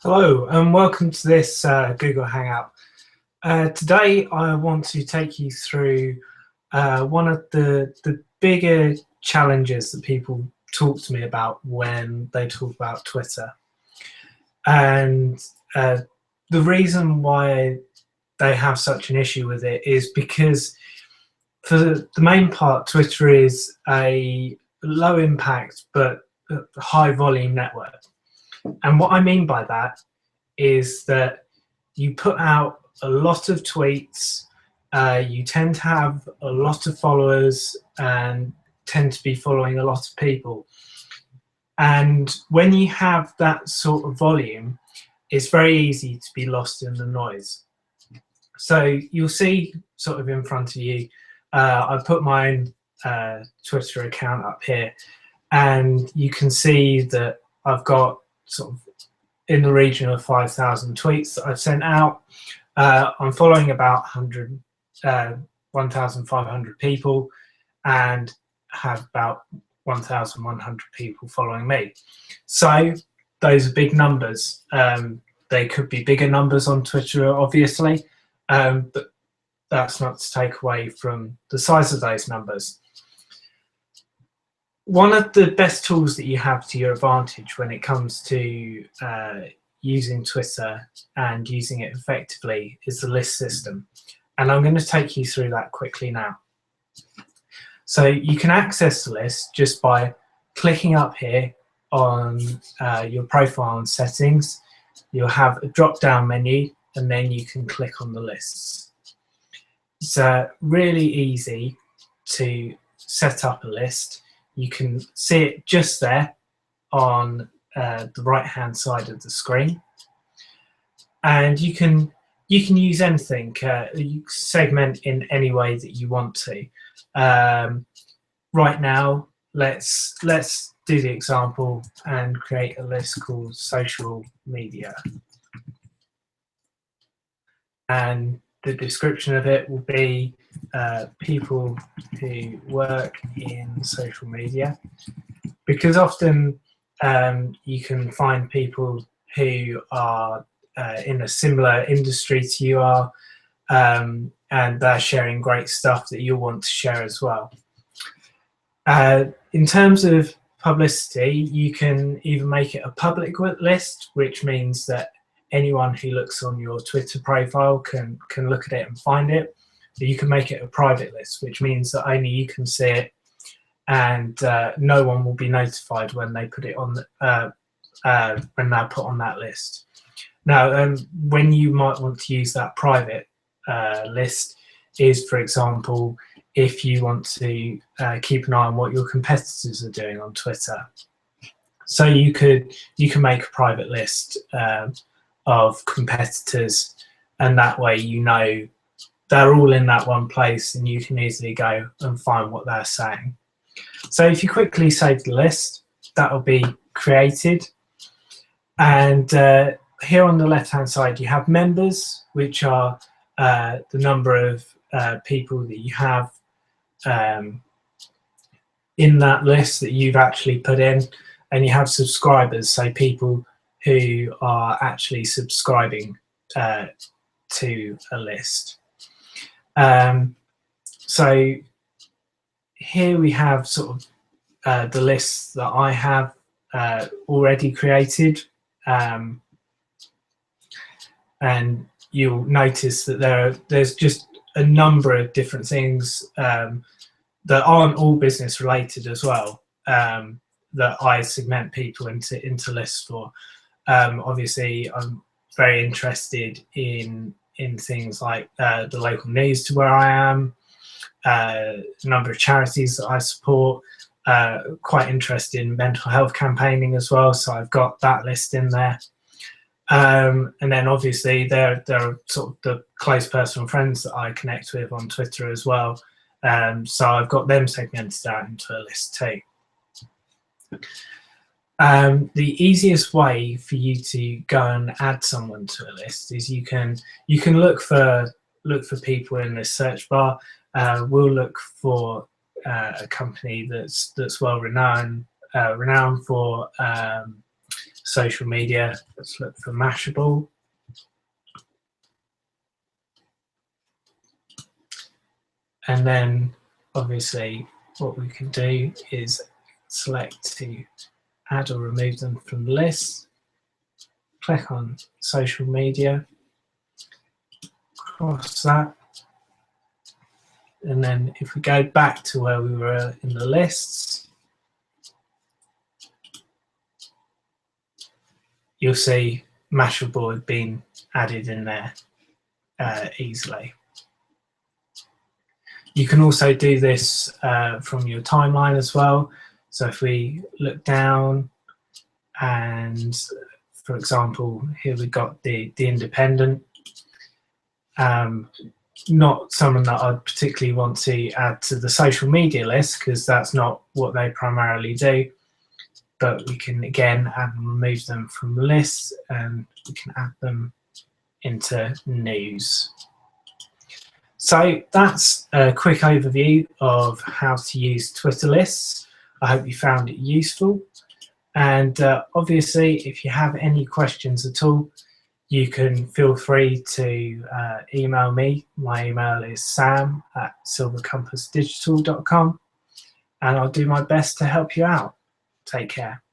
Hello and welcome to this Google Hangout. Today I want to take you through one of the bigger challenges that people talk to me about when they talk about Twitter. And the reason why they have such an issue with it is because for the main part, Twitter is a low impact but high volume network. And what I mean by that is that you put out a lot of tweets, you tend to have a lot of followers and tend to be following a lot of people. And when you have that sort of volume, it's very easy to be lost in the noise. So you'll see sort of in front of you, I put my own Twitter account up here, and you can see that I've got sort of in the region of 5,000 tweets that I've sent out. I'm following about 1,500 people and have about 1,100 people following me. So those are big numbers. They could be bigger numbers on Twitter, obviously, but that's not to take away from the size of those numbers. One of the best tools that you have to your advantage when it comes to using Twitter and using it effectively is the list system. And I'm going to take you through that quickly now. So you can access the list just by clicking up here on your profile and settings. You'll have a drop-down menu, and then you can click on the lists. It's really easy to set up a list. You can see it just there on the right-hand side of the screen, and you can use anything. You segment in any way that you want to. Right now, let's do the example and create a list called social media, and the description of it will be people who work in social media, because often you can find people who are in a similar industry to you are, and they're sharing great stuff that you'll want to share as well. In terms of publicity, you can either make it a public list, which means that anyone who looks on your Twitter profile can look at it and find it. But you can make it a private list, which means that only you can see it, and no one will be notified when they put it on when they're put on that list. Now, when you might want to use that private list is, for example, if you want to keep an eye on what your competitors are doing on Twitter. So you can make a private list of competitors, and that way you know they're all in that one place and you can easily go and find what they're saying. So if you quickly save the list, that will be created, and here on the left hand side you have members, which are the number of people that you have in that list that you've actually put in, and you have subscribers, so people who are actually subscribing to a list. So here we have sort of the lists that I have already created, and you'll notice that there's just a number of different things that aren't all business related as well, that I segment people into lists for. Obviously, I'm very interested in things like the local news to where I am, a number of charities that I support, quite interested in mental health campaigning as well, so I've got that list in there. And then obviously there are sort of the close personal friends that I connect with on Twitter as well, so I've got them segmented out into a list too. The easiest way for you to go and add someone to a list is you can look for people in this search bar. We'll look for a company that's well renowned for social media. Let's look for Mashable. And then obviously what we can do is select to add or remove them from the list. Click on social media, cross that. And then if we go back to where we were in the lists, you'll see Mashable had been added in there easily. You can also do this from your timeline as well. So if we look down and, for example, here we've got the Independent. Not someone that I'd particularly want to add to the social media list because that's not what they primarily do. But we can again add and remove them from lists, and we can add them into news. So that's a quick overview of how to use Twitter lists. I hope you found it useful. And obviously, if you have any questions at all, you can feel free to email me. My email is sam@silvercompassdigital.com, and I'll do my best to help you out. Take care.